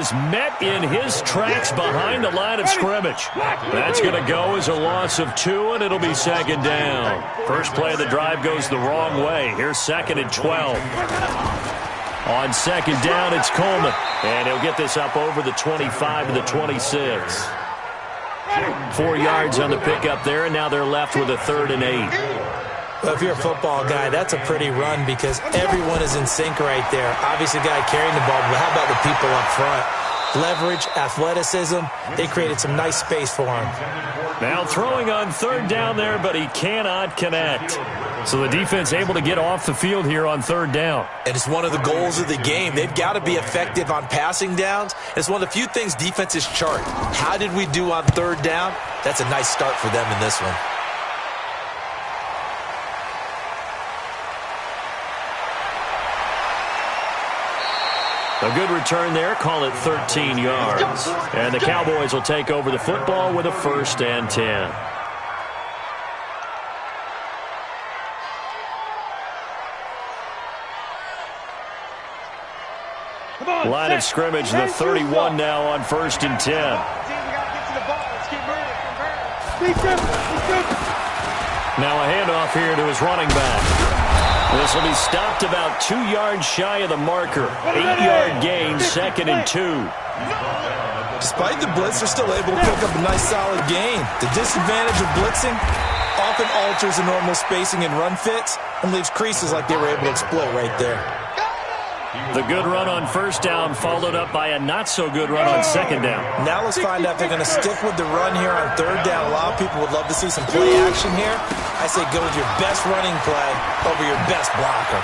is met in his tracks behind the line of scrimmage. That's going to go as a loss of 2, and it'll be second down. First play of the drive goes the wrong way. Here's second and 12. On second down, it's Coleman. And he'll get this up over the 25 to the 26. 4 yards on the pickup there, and now they're left with a 3rd and 8. Well, if you're a football guy, that's a pretty run because everyone is in sync right there. Obviously, the guy carrying the ball, but how about the people up front? Leverage, athleticism, they created some nice space for him. Now throwing on 3rd down there, but he cannot connect. So the defense able to get off the field here on 3rd down. And it's one of the goals of the game. They've got to be effective on passing downs. It's one of the few things defenses chart. How did we do on 3rd down? That's a nice start for them in this one. A good return there, call it 13 yards. And the Cowboys will take over the football with a 1st and 10. Line of scrimmage, the 31 now on 1st and 10. Now a handoff here to his running back. This will be stopped about 2 yards shy of the marker. 8-yard gain, 2nd and 2. Despite the blitz, they're still able to pick up a nice solid gain. The disadvantage of blitzing often alters the normal spacing and run fits and leaves creases like they were able to exploit right there. The good run on 1st down followed up by a not-so-good run on 2nd down. Now let's find out if they're going to stick with the run here on 3rd down. A lot of people would love to see some play action here. I say go with your best running play over your best blocker.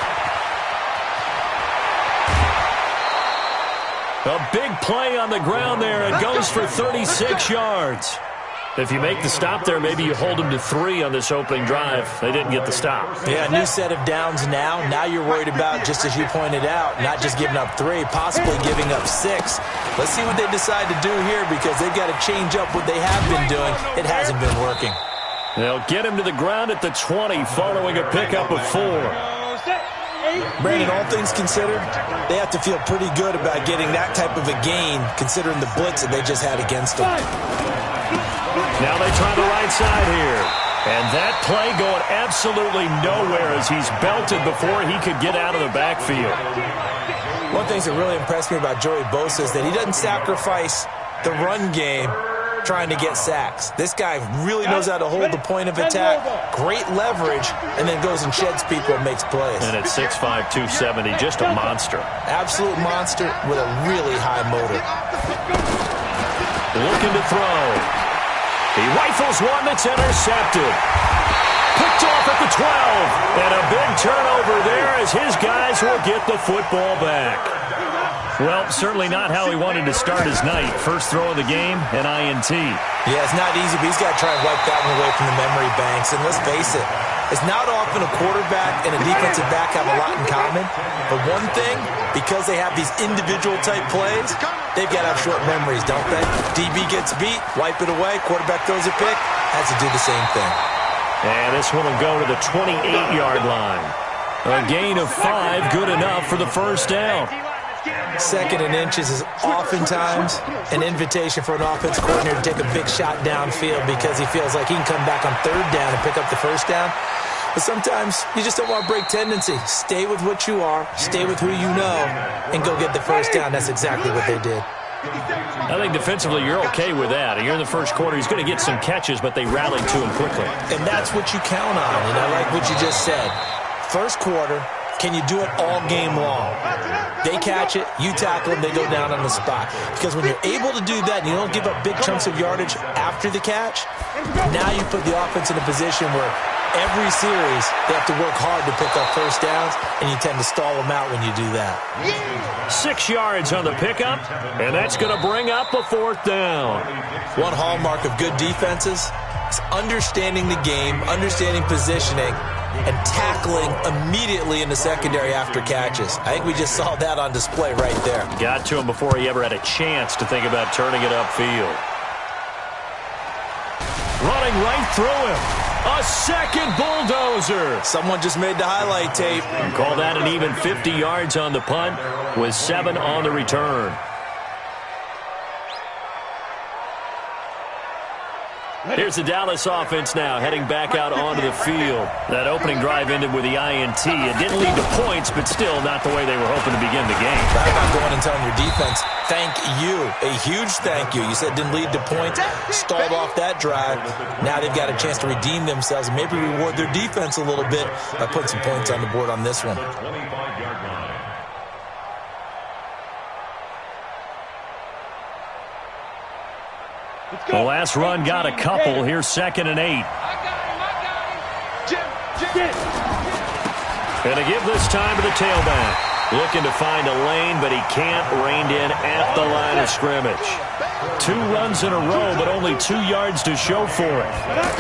A big play on the ground there. It goes for 36 yards. If you make the stop there, maybe you hold them to 3 on this opening drive. They didn't get the stop. Yeah, new set of downs now. Now you're worried about, just as you pointed out, not just giving up 3, possibly giving up 6. Let's see what they decide to do here because they've got to change up what they have been doing. It hasn't been working. They'll get him to the ground at the 20 following a pickup of 4. Brandon, all things considered, they have to feel pretty good about getting that type of a gain considering the blitz that they just had against them. Now they try the right side here. And that play going absolutely nowhere as he's belted before he could get out of the backfield. One of the things that really impressed me about Joey Bosa is that he doesn't sacrifice the run game trying to get sacks. This guy really knows how to hold the point of attack, great leverage, and then goes and sheds people and makes plays. And at 6'5", 270, just a monster. Absolute monster with a really high motor. Looking to throw. He rifles one that's intercepted. Picked off at the 12. And a big turnover there as his guys will get the football back. Well, certainly not how he wanted to start his night. First throw of the game, an INT. Yeah, it's not easy, but he's got to try and wipe that one away from the memory banks. And let's face it, it's not often a quarterback and a defensive back have a lot in common. But one thing, because they have these individual type plays, they've got to have short memories, don't they? DB gets beat, wipe it away, quarterback throws a pick, has to do the same thing. And this one will go to the 28-yard line. A gain of 5, good enough for the first down. 2nd and inches is oftentimes an invitation for an offense coordinator to take a big shot downfield because he feels like he can come back on 3rd down and pick up the first down. But sometimes you just don't want to break tendency. Stay with what you are, stay with who you know, and go get the first down. That's exactly what they did. I think defensively you're okay with that. You're in the first quarter. He's going to get some catches, but they rallied to him quickly. And that's what you count on, and I like what you just said. First quarter, can you do it all game long? They catch it, you tackle them, they go down on the spot. Because when you're able to do that and you don't give up big chunks of yardage after the catch, now you put the offense in a position where every series they have to work hard to pick up first downs, and you tend to stall them out when you do that. 6 yards on the pickup, and that's going to bring up a 4th down. One hallmark of good defenses is understanding the game, understanding positioning, and tackling immediately in the secondary after catches. I think we just saw that on display right there. Got to him before he ever had a chance to think about turning it upfield. Running right through him. A second bulldozer. Someone just made the highlight tape. Call that an even 50 yards on the punt with 7 on the return. Here's the Dallas offense now, heading back out onto the field. That opening drive ended with the INT. It didn't lead to points, but still not the way they were hoping to begin the game. I'm not going and telling your defense, thank you. A huge thank you. You said it didn't lead to points, stalled off that drive. Now they've got a chance to redeem themselves and maybe reward their defense a little bit by putting some points on the board on this one. The last run got a couple. Here's 2nd and 8. And to give this time to the tailback. Looking to find a lane, but he can't. Reined in at the line of scrimmage. 2 runs in a row, but only 2 yards to show for it.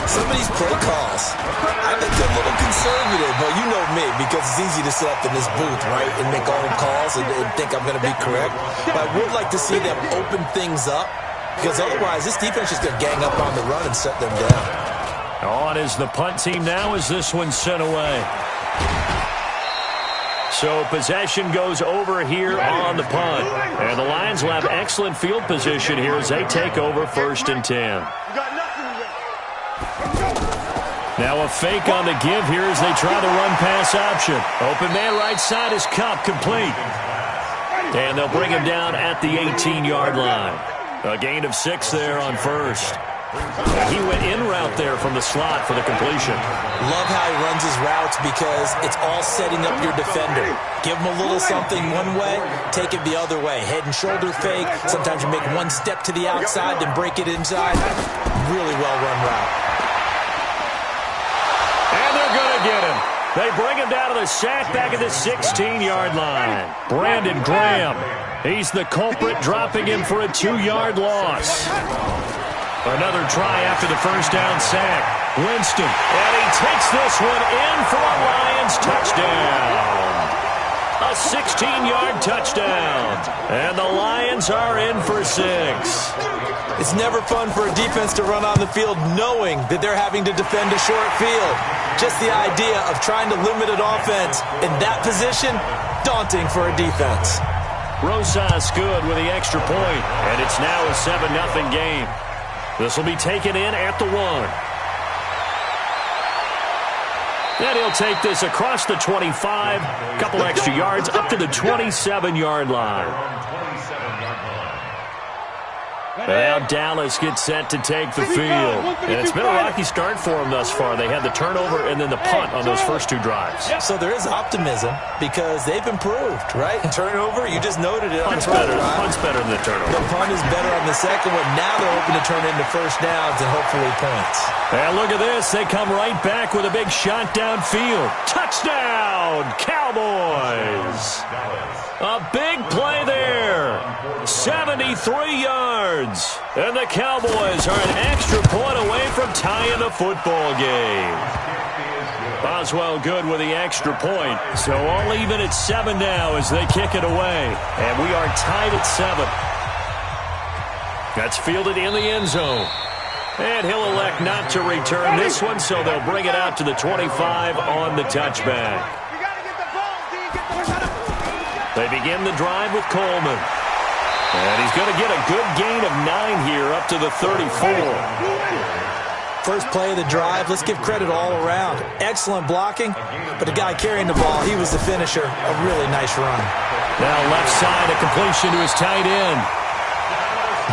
Some of these play calls, I think they're a little conservative, but you know me, because it's easy to sit up in this booth, right, and make all the calls and think I'm going to be correct. But I would like to see them open things up, because otherwise this defense is going to gang up on the run and set them down. On is the punt team now as this one's sent away. So possession goes over here on the punt. And the Lions will have excellent field position here as they take over 1st and 10. Now a fake on the give here as they try the run-pass option. Open man right side is Cup, complete. And they'll bring him down at the 18-yard line. A gain of 6 there on 1st. He went in route there from the slot for the completion. Love how he runs his routes because it's all setting up your defender. Give him a little something one way, take it the other way. Head and shoulder fake. Sometimes you make one step to the outside, then break it inside. Really well-run route. And they're going to get him. They bring him down to the sack back at the 16-yard line. Brandon Graham. He's the culprit, dropping him for a 2-yard loss. Another try after the first down sack. Winston. And he takes this one in for a Lions touchdown. A 16-yard touchdown. And the Lions are in for 6. It's never fun for a defense to run on the field knowing that they're having to defend a short field. Just the idea of trying to limit an offense in that position, daunting for a defense. Rosas good with the extra point, and it's now a 7-0 game. This will be taken in at the 1. And he'll take this across the 25, couple extra yards up to the 27-yard line. Now Dallas gets set to take the field. And it's been a rocky start for them thus far. They had the turnover and then the punt on those first 2 drives. So there is optimism because they've improved, right? Turnover, you just noted it. Punt's better. Punt's better than the turnover. The punt is better on the second one. Now they're hoping to turn into first downs and hopefully points. And look at this. They come right back with a big shot downfield. Touchdown, Cowboys. A big play there. 73 yards. And the Cowboys are an extra point away from tying the football game. Boswell good with the extra point. So all even at 7 now as they kick it away. And we are tied at 7. That's fielded in the end zone. And he'll elect not to return this one, so they'll bring it out to the 25 on the touchback. They begin the drive with Coleman. And he's going to get a good gain of 9 here up to the 34. First play of the drive, let's give credit all around. Excellent blocking, but the guy carrying the ball, he was the finisher. A really nice run. Now left side, a completion to his tight end.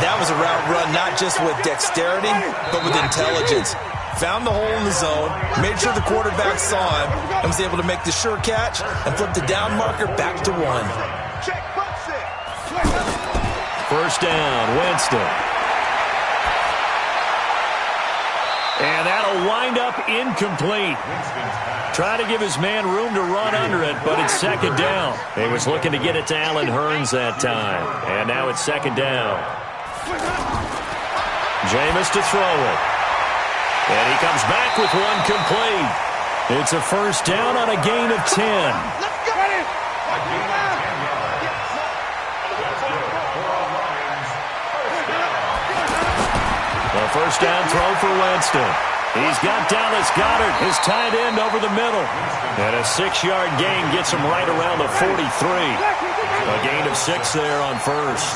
That was a route run not just with dexterity, but with intelligence. Found the hole in the zone, made sure the quarterback saw him, and was able to make the sure catch and flip the down marker back to 1. First down, Winston. And that'll wind up incomplete. Trying to give his man room to run under it, but it's 2nd down. He was looking to get it to Allen Hurns that time. And now it's 2nd down. Jameis to throw it. And he comes back with one complete. It's a first down on a gain of 10. A first down throw for Winston. He's got Dallas Goedert, his tight end, over the middle. And a 6-yard gain gets him right around the 43. A gain of 6 there on first.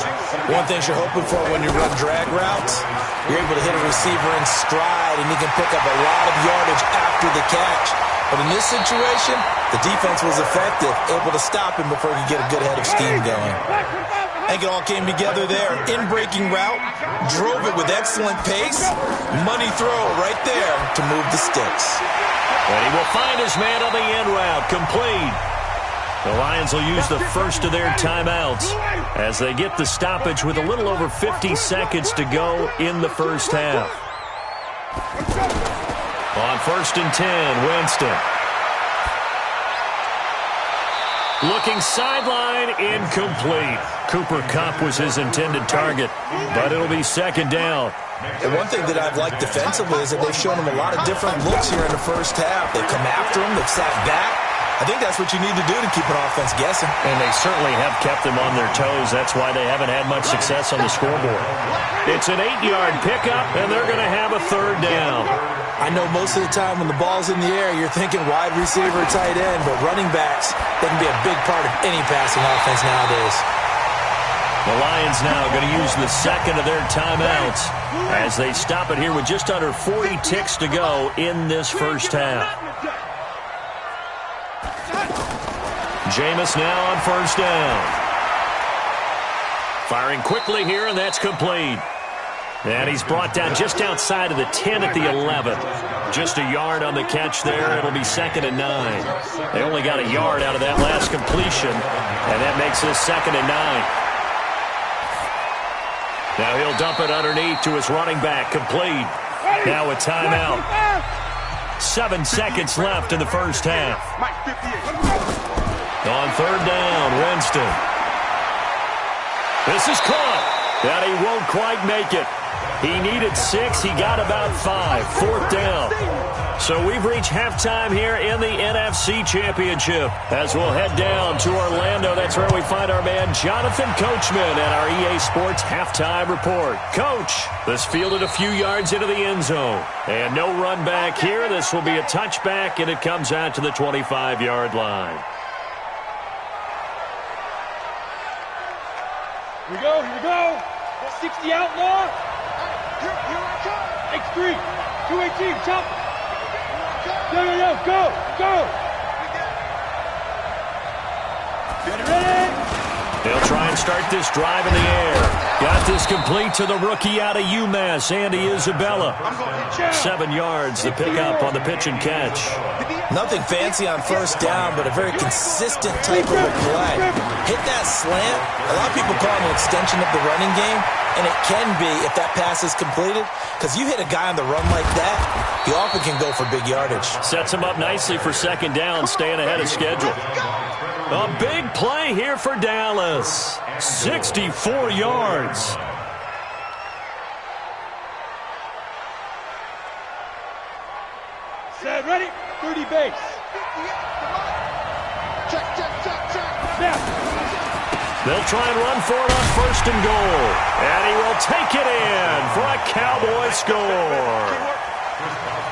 One thing you're hoping for when you run drag routes, you're able to hit a receiver in stride, and he can pick up a lot of yardage after the catch. But in this situation, the defense was effective, able to stop him before he could get a good head of steam going. I think it all came together there. In-breaking route, drove it with excellent pace. Money throw right there to move the sticks. And he will find his man on the end route, complete. The Lions will use the first of their timeouts as they get the stoppage with a little over 50 seconds to go in the first half. On 1st and 10, Winston. Looking sideline, incomplete. Cooper Kupp was his intended target, but it'll be 2nd down. And one thing that I've liked defensively is that they've shown him a lot of different looks here in the first half. They've come after him, they've sat back. I think that's what you need to do to keep an offense guessing. And they certainly have kept them on their toes. That's why they haven't had much success on the scoreboard. It's an 8-yard pickup, and they're going to have a 3rd down. I know most of the time when the ball's in the air, you're thinking wide receiver, tight end, but running backs, they can be a big part of any passing offense nowadays. The Lions now going to use the second of their timeouts as they stop it here with just under 40 ticks to go in this first half. Jameis now on 1st down. Firing quickly here, and that's complete. And he's brought down just outside of the 10 at the 11. Just a yard on the catch there. It'll be 2nd and 9. They only got a yard out of that last completion, and that makes this 2nd and 9. Now he'll dump it underneath to his running back, complete. Now a timeout. 7 seconds left in the first half. On 3rd down, Winston. This is caught, and he won't quite make it. He needed 6. He got about 5. 4th down. So we've reached halftime here in the NFC Championship. As we'll head down to Orlando, that's where we find our man Jonathan Coachman at our EA Sports Halftime Report. Coach, this fielded a few yards into the end zone. And no run back here. This will be a touchback, and it comes out to the 25-yard line. Here we go, here we go. 60 outlaw. X3, 218, chop. Yo, go, go. Ready? They'll try and start this drive in the air. Got this complete to the rookie out of UMass, Andy Isabella. 7 yards, the pickup on the pitch and catch. Nothing fancy on 1st down, but a very consistent type of a play. Hit that slant. A lot of people call it an extension of the running game, and it can be if that pass is completed, because you hit a guy on the run like that, he often can go for big yardage. Sets him up nicely for 2nd down, staying ahead of schedule. A big play here for Dallas. 64 yards. Set, ready? 30 base. Check. Snap. They'll try and run for it on 1st and goal. And he will take it in for a Cowboy score.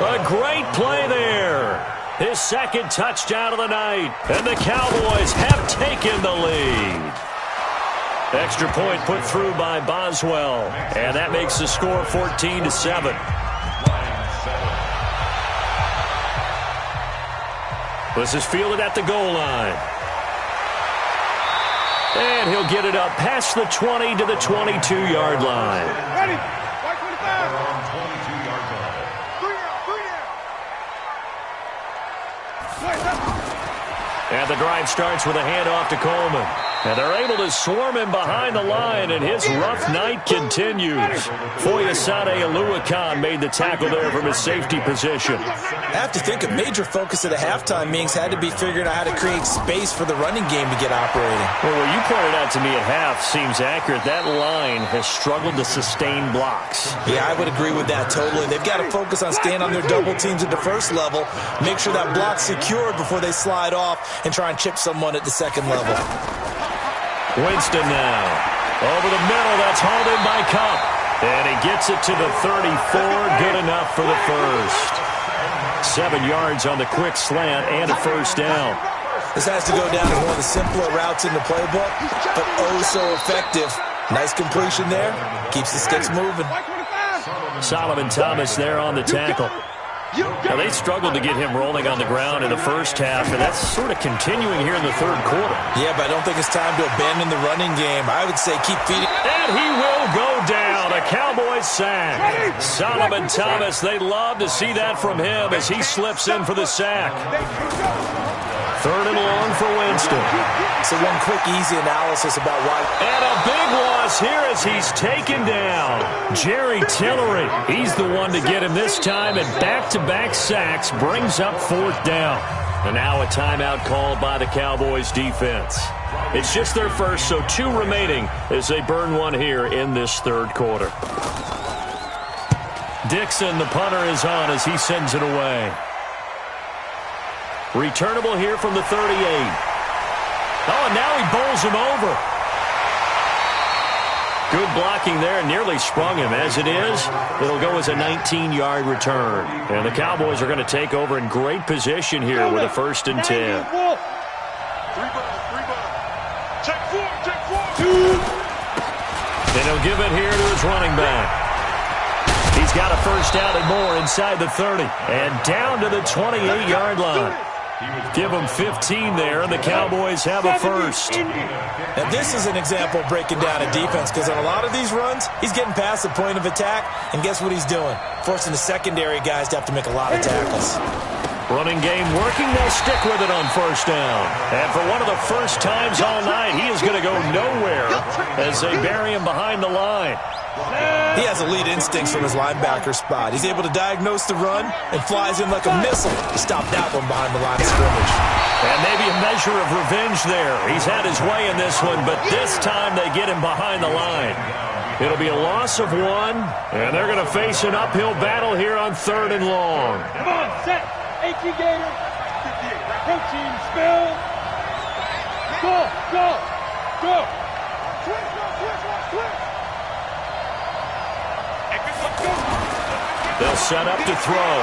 A great play there. His 2nd touchdown of the night. And the Cowboys have taken the lead. Extra point put through by Boswell. And that makes the score 14-7. This is fielded at the goal line. And he'll get it up past the 20 to the 22-yard line. Ready? 525. And the drive starts with a handoff to Coleman. And they're able to swarm him behind the line, and his rough night continues. Foyesade Aluakan made the tackle there from his safety position. I have to think a major focus of the halftime meetings had to be figuring out how to create space for the running game to get operating. Well, what you pointed out to me at half seems accurate. That line has struggled to sustain blocks. Yeah, I would agree with that totally. They've got to focus on staying on their double teams at the first level, make sure that block's secured before they slide off and try and chip someone at the second level. Winston now. Over the middle, that's hauled in by Kupp. And he gets it to the 34, good enough for the first. 7 yards on the quick slant and a 1st down. This has to go down as one of the simpler routes in the playbook, but oh so effective. Nice completion there. Keeps the sticks moving. Solomon Thomas there on the tackle. Now, they struggled to get him rolling on the ground in the first half, and that's sort of continuing here in the third quarter. Yeah, but I don't think it's time to abandon the running game. I would say keep feeding. And he will go down. A Cowboys sack. Solomon Thomas, they love to see that from him as he slips in for the sack. Third and long for Winston. So one quick, easy analysis about why. And a big loss here as he's taken down. Jerry Tillery, he's the one to get him this time, and back-to-back sacks brings up fourth down. And now a timeout called by the Cowboys defense. It's just their first, so 2 remaining as they burn one here in this third quarter. Dixon, the punter, is on as he sends it away. Returnable here from the 38. Oh, and now he bowls him over. Good blocking there, nearly sprung him. As it is, it'll go as a 19-yard return. And the Cowboys are going to take over in great position here with a 1st and 10. And he'll give it here to his running back. He's got a first down and more inside the 30. And down to the 28-yard line. Give them 15 there, and the Cowboys have a first. Now, this is an example of breaking down a defense, because on a lot of these runs, he's getting past the point of attack, and guess what he's doing? Forcing the secondary guys to have to make a lot of tackles. Running game working, they'll stick with it on first down. And for one of the first times all night, he is going to go nowhere as they bury him behind the line. He has elite instincts from his linebacker spot. He's able to diagnose the run and flies in like a missile to stop that one behind the line of scrimmage. And maybe a measure of revenge there. He's had his way in this one, but this time they get him behind the line. It'll be a loss of 1, and they're going to face an uphill battle here on 3rd and long. Come on, set. 18 Gator. Protein spill. Go, go, go. Switch, switch. They'll set up to throw.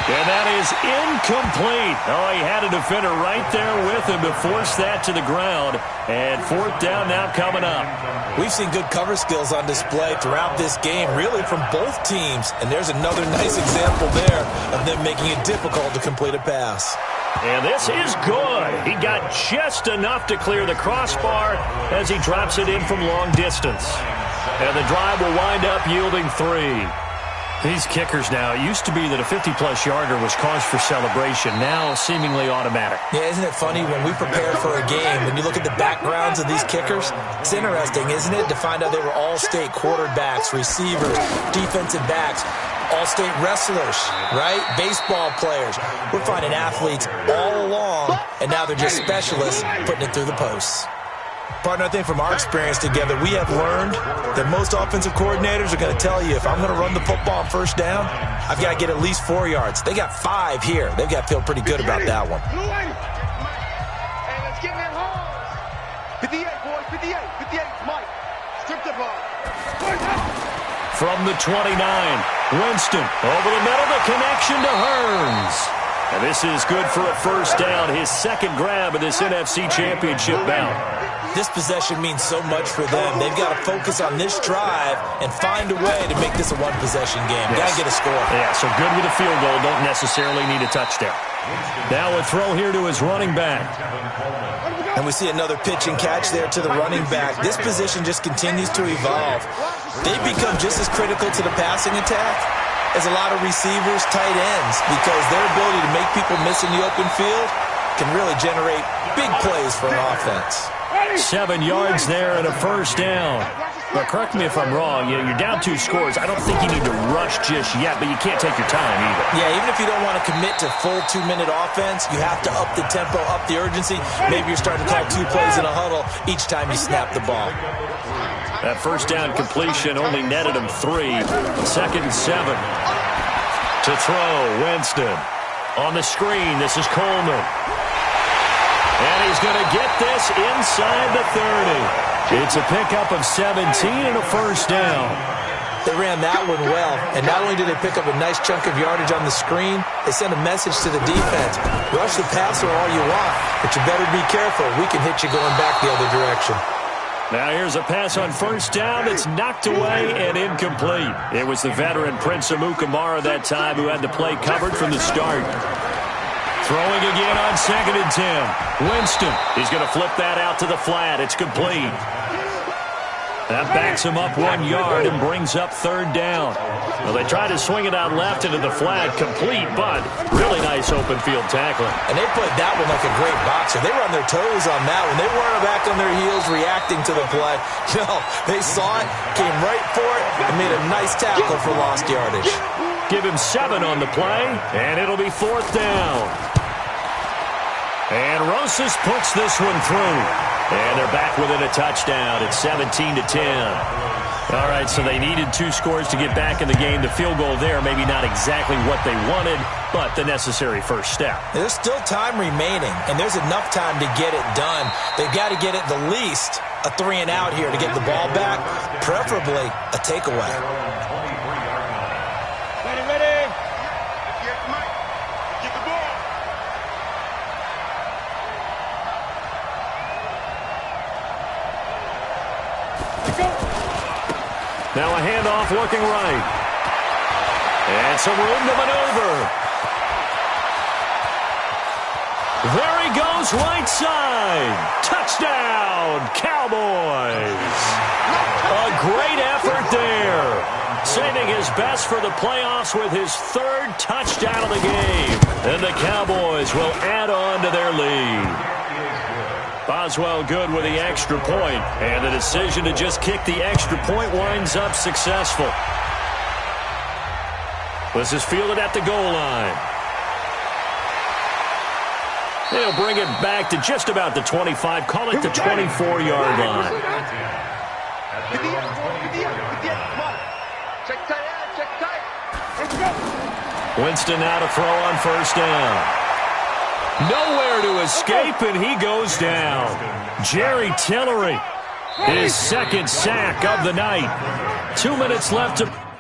And that is incomplete. Oh, he had a defender right there with him to force that to the ground. And 4th down now coming up. We've seen good cover skills on display throughout this game, really from both teams. And there's another nice example there of them making it difficult to complete a pass. And this is good. He got just enough to clear the crossbar as he drops it in from long distance. And the drive will wind up yielding 3. These kickers now, it used to be that a 50-plus yarder was cause for celebration, now seemingly automatic. Yeah, isn't it funny when we prepare for a game, when you look at the backgrounds of these kickers, it's interesting, isn't it, to find out they were all-state quarterbacks, receivers, defensive backs, all-state wrestlers, right? Baseball players. We're finding athletes all along, and now they're just specialists putting it through the posts. Partner, I think from our experience together, we have learned that most offensive coordinators are going to tell you, if I'm going to run the football on first down, I've got to get at least 4 yards. They got 5 here. They've got to feel pretty good about that one. Hey, let's get in that hole. 58, boys, 58, Mike. Strip the ball. From the 29, Winston over the middle, the connection to Hearns. And this is good for a first down, his second grab of this NFC Championship bout. This possession means so much for them. They've got to focus on this drive and find a way to make this a one-possession game. Yes. Got to get a score. Yeah, so good with a field goal. Don't necessarily need a touchdown. Now a throw here to his running back. And we see another pitch and catch there to the running back. This position just continues to evolve. They've become just as critical to the passing attack as a lot of receivers, tight ends, because their ability to make people miss in the open field can really generate big plays for an offense. 7 yards there and a first down. But correct me if I'm wrong, you're down 2 scores. I don't think you need to rush just yet, but you can't take your time either. Yeah, even if you don't want to commit to full 2-minute offense, you have to up the tempo, up the urgency. Maybe you're starting to call 2 plays in a huddle each time you snap the ball. That first down completion only netted him 3. 2nd and 7. To throw, Winston. On the screen, this is Coleman. And he's going to get this inside the 30. It's a pickup of 17 and a first down. They ran that one well, and not only did they pick up a nice chunk of yardage on the screen, they sent a message to the defense. Rush the passer all you want, but you better be careful. We can hit you going back the other direction. Now here's a pass on first down that's knocked away and incomplete. It was the veteran Prince Amukamara that time who had the play covered from the start. Throwing again on 2nd and 10. Winston, he's going to flip that out to the flat. It's complete. That backs him up 1 yard and brings up 3rd down. Well, they tried to swing it out left into the flat, complete, but really nice open field tackling. And they played that one like a great boxer. They were on their toes on that one. They weren't back on their heels reacting to the play. No, they saw it, came right for it, and made a nice tackle for lost yardage. Give him 7 on the play, and it'll be 4th down. And Rosas puts this one through. And they're back within a touchdown. It's 17-10. All right, so they needed 2 scores to get back in the game. The field goal there, maybe not exactly what they wanted, but the necessary first step. There's still time remaining, and there's enough time to get it done. They've got to get at the least a 3-and-out here to get the ball back, preferably a takeaway. Ready. Get the ball. Now a handoff looking right. And some room to maneuver. There he goes, right side. Touchdown, Cowboys. A great effort there. Saving his best for the playoffs with his 3rd touchdown of the game. And the Cowboys will add on to their lead. Boswell good with the extra point, and the decision to just kick the extra point winds up successful. This is fielded at the goal line. They'll bring it back to just about the 25, call it the 24-yard line. Winston now to throw on first down. Nowhere to escape, and he goes down. Jerry Tillery, his 2nd sack of the night. 2 minutes left to...